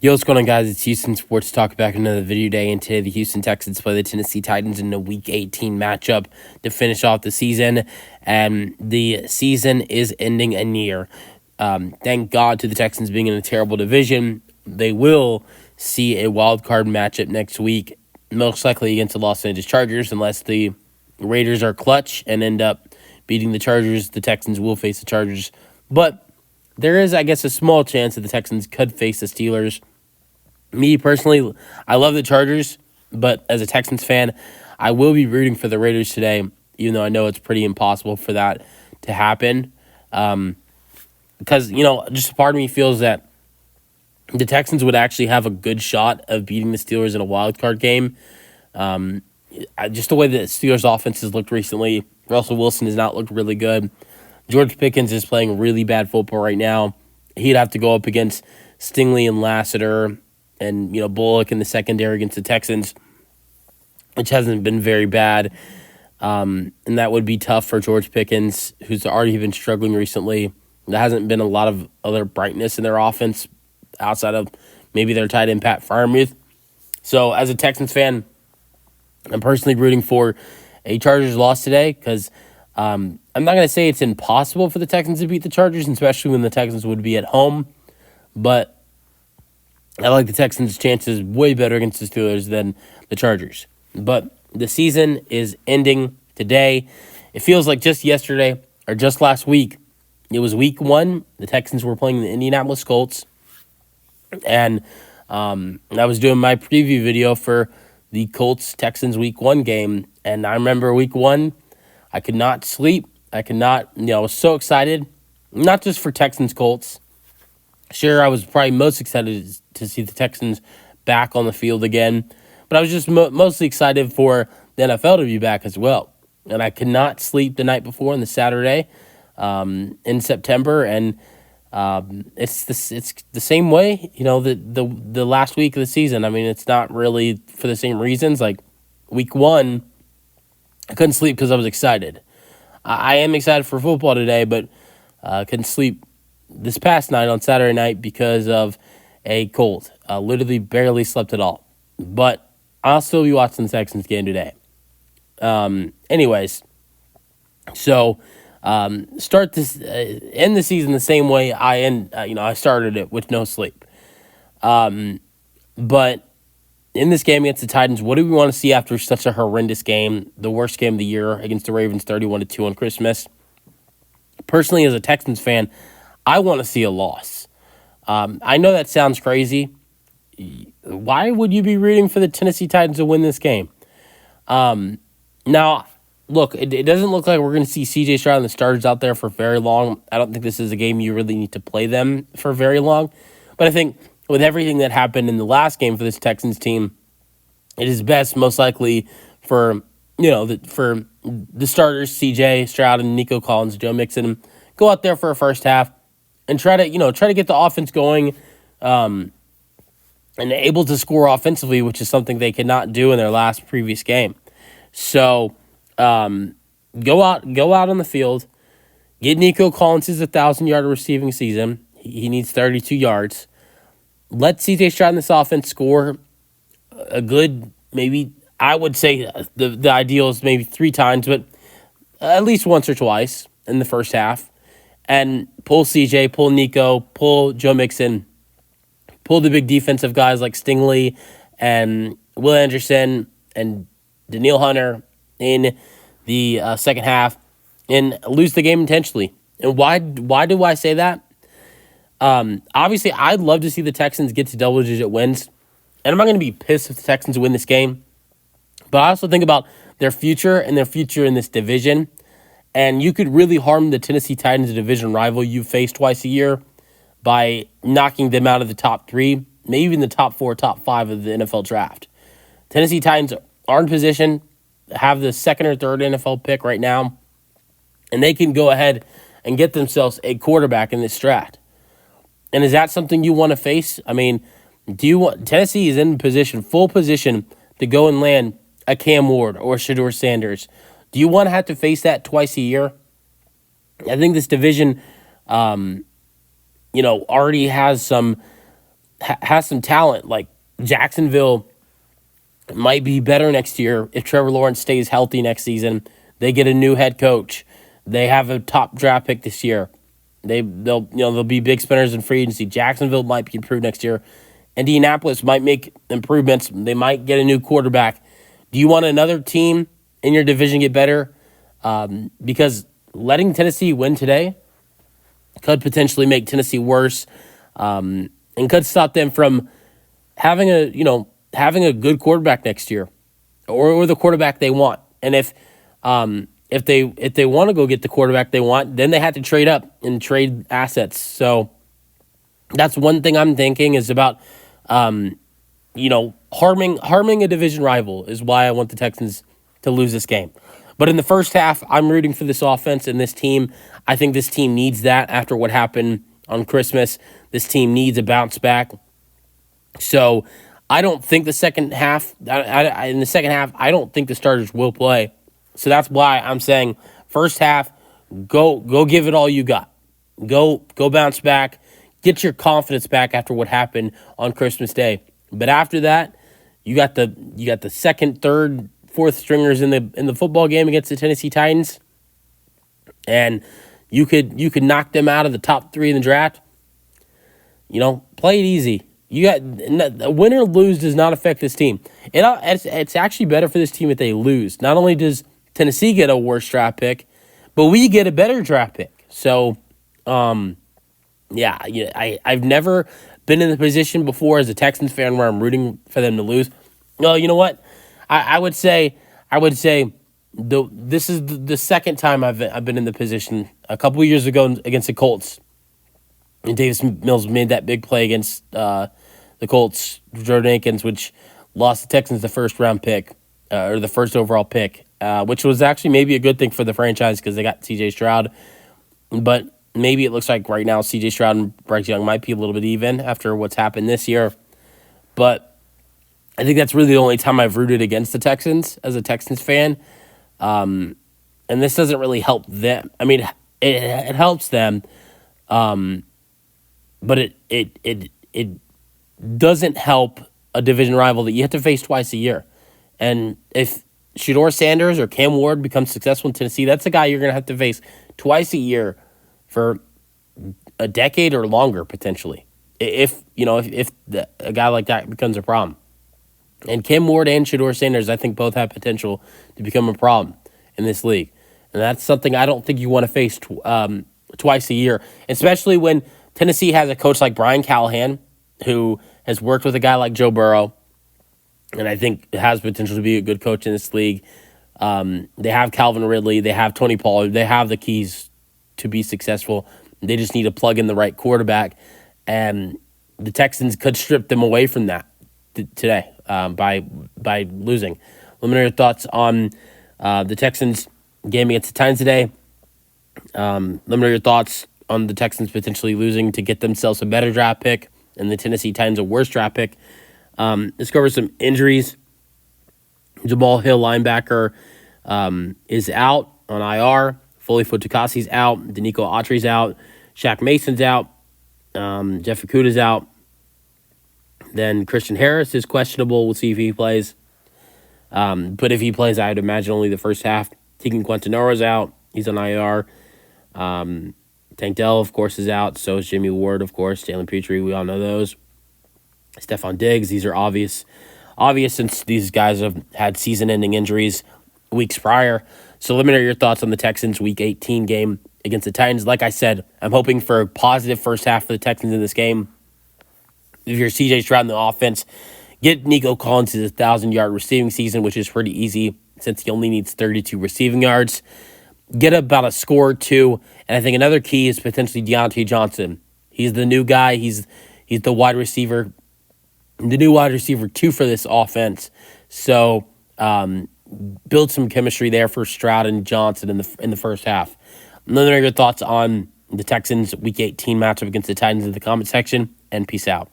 Yo, what's going on, guys? It's Houston Sports Talk back in another video day, and today the Houston Texans play the Tennessee Titans in a Week 18 matchup to finish off the season, and the season is ending a year. Thank God to the Texans being in a terrible division. They will see a wild card matchup next week, most likely against the Los Angeles Chargers, unless the Raiders are clutch and end up beating the Chargers. The Texans will face the Chargers, but there is, I guess, a small chance that the Texans could face the Steelers. Me personally, I love the Chargers, but as a Texans fan, I will be rooting for the Raiders today, even though I know it's pretty impossible for that to happen. Because, just a part of me feels that the Texans would actually have a good shot of beating the Steelers in a wild card game. Just the way that the Steelers' offense has looked recently, Russell Wilson has not looked really good. George Pickens is playing really bad football right now. He'd have to go up against Stingley and Lassiter and Bullock in the secondary against the Texans, which hasn't been very bad. And that would be tough for George Pickens, who's already been struggling recently. There hasn't been a lot of other brightness in their offense outside of maybe their tight end, Pat Freiermuth. So as a Texans fan, I'm personally rooting for a Chargers loss today because I'm not going to say it's impossible for the Texans to beat the Chargers, especially when the Texans would be at home. But I like the Texans' chances way better against the Steelers than the Chargers. But the season is ending today. It feels like just yesterday or just last week. It was week 1. The Texans were playing the Indianapolis Colts. And I was doing my preview video for the Colts-Texans week 1 game. And I remember week 1, I could not sleep. I was so excited. Not just for Texans-Colts. Sure, I was probably most excited to see the Texans back on the field again. But I was just mostly excited for the NFL to be back as well. And I could not sleep the night before on the Saturday in September. And it's the same way, the last week of the season. I mean, it's not really for the same reasons. Like week 1, I couldn't sleep because I was excited. I am excited for football today, but I couldn't sleep this past night on Saturday night because of a cold. Literally barely slept at all. But I'll still be watching the Texans game today. Anyways, so start this end the season the same way I started it with no sleep. But in this game against the Titans, what do we want to see after such a horrendous game, the worst game of the year against the Ravens, 31-2 on Christmas? Personally, as a Texans fan, I want to see a loss. I know that sounds crazy. Why would you be rooting for the Tennessee Titans to win this game? Now, look, it doesn't look like we're going to see C.J. Stroud and the starters out there for very long. I don't think this is a game you really need to play them for very long. But I think with everything that happened in the last game for this Texans team, it is best most likely for the starters, C.J. Stroud and Nico Collins, Joe Mixon, go out there for a first half and try to get the offense going, and able to score offensively, which is something they could not do in their previous game. So, go out on the field, get Nico Collins his 1,000-yard receiving season. He needs 32 yards. Let C.J. Stroud in this offense score a good, maybe I would say the ideal is maybe 3 times, but at least once or twice in the first half. And pull CJ, pull Nico, pull Joe Mixon, pull the big defensive guys like Stingley and Will Anderson and Daniil Hunter in the second half and lose the game intentionally. And why do I say that? Obviously, I'd love to see the Texans get to double-digit wins. And I'm not going to be pissed if the Texans win this game. But I also think about their future and their future in this division. And you could really harm the Tennessee Titans, a division rival you face twice a year, by knocking them out of the top 3, maybe even the top 4, top 5 of the NFL draft. Tennessee Titans are in position, have the 2nd or 3rd NFL pick right now, and they can go ahead and get themselves a quarterback in this draft. And is that something you want to face? I mean, Tennessee is in full position to go and land a Cam Ward or Shedeur Sanders. Do you want to have to face that twice a year? I think this division, already has some has some talent. Like Jacksonville might be better next year if Trevor Lawrence stays healthy next season. They get a new head coach. They have a top draft pick this year. They'll be big spenders in free agency. Jacksonville might be improved next year. Indianapolis might make improvements. They might get a new quarterback. Do you want another team in your division get better? Because letting Tennessee win today could potentially make Tennessee worse, and could stop them from having a good quarterback next year, or the quarterback they want. And if they want to go get the quarterback they want, then they have to trade up and trade assets. So that's one thing I'm thinking is about, harming a division rival is why I want the Texans to lose this game. But in the first half, I'm rooting for this offense and this team. I think this team needs that after what happened on Christmas. This team needs a bounce back. So I don't think the second half, I don't think the starters will play. So that's why I'm saying first half, go give it all you got. Go bounce back. Get your confidence back after what happened on Christmas Day. But after that, you got the second, third, fourth stringers in the football game against the Tennessee Titans, and you could knock them out of the top 3 in the draft. Play it easy. You got win or lose does not affect this team. It's actually better for this team if they lose. Not only does Tennessee get a worse draft pick, but we get a better draft pick. So, I've never been in the position before as a Texans fan where I'm rooting for them to lose. Well, you know what? I would say this is the second time I've been in the position. A couple of years ago against the Colts, and Davis Mills made that big play against the Colts, Jordan Akins, which lost the Texans the first round pick, or the first overall pick, which was actually maybe a good thing for the franchise because they got C.J. Stroud. But maybe it looks like right now C.J. Stroud and Bryce Young might be a little bit even after what's happened this year. But I think that's really the only time I've rooted against the Texans as a Texans fan. And this doesn't really help them. I mean, it helps them, but it doesn't help a division rival that you have to face twice a year. And if Shedeur Sanders or Cam Ward becomes successful in Tennessee, that's a guy you're going to have to face twice a year for a decade or longer, potentially, if a guy like that becomes a problem. And Cam Ward and Shedeur Sanders, I think, both have potential to become a problem in this league. And that's something I don't think you want to face twice a year, especially when Tennessee has a coach like Brian Callahan, who has worked with a guy like Joe Burrow, and I think has potential to be a good coach in this league. They have Calvin Ridley. They have Tony Pollard. They have the keys to be successful. They just need to plug in the right quarterback, and the Texans could strip them away from that today by losing. Let me know your thoughts on the Texans game against the Titans today. Let me know your thoughts on the Texans potentially losing to get themselves a better draft pick and the Tennessee Titans a worse draft pick. Let's cover some injuries. Jamal Hill, linebacker, is out on IR. Foley Fotukasi's out. Danico Autry's out. Shaq Mason's out. Jeff Okudah's out. Then Christian Harris is questionable. We'll see if he plays. But if he plays, I would imagine only the first half. Tegan Quintanoro's out. He's on IR. Tank Dell, of course, is out. So is Jimmy Ward, of course. Jalen Petrie, we all know those. Stephon Diggs, these are obvious since these guys have had season-ending injuries weeks prior. So let me know your thoughts on the Texans' Week 18 game against the Titans. Like I said, I'm hoping for a positive first half for the Texans in this game. If you're C.J. Stroud in the offense, get Nico Collins his 1,000-yard receiving season, which is pretty easy since he only needs 32 receiving yards. Get about a score or two. And I think another key is potentially Deontay Johnson. He's the new guy. He's the wide receiver, the new wide receiver 2 for this offense. So build some chemistry there for Stroud and Johnson in the first half. Let me know your thoughts on the Texans' Week 18 matchup against the Titans in the comment section, and peace out.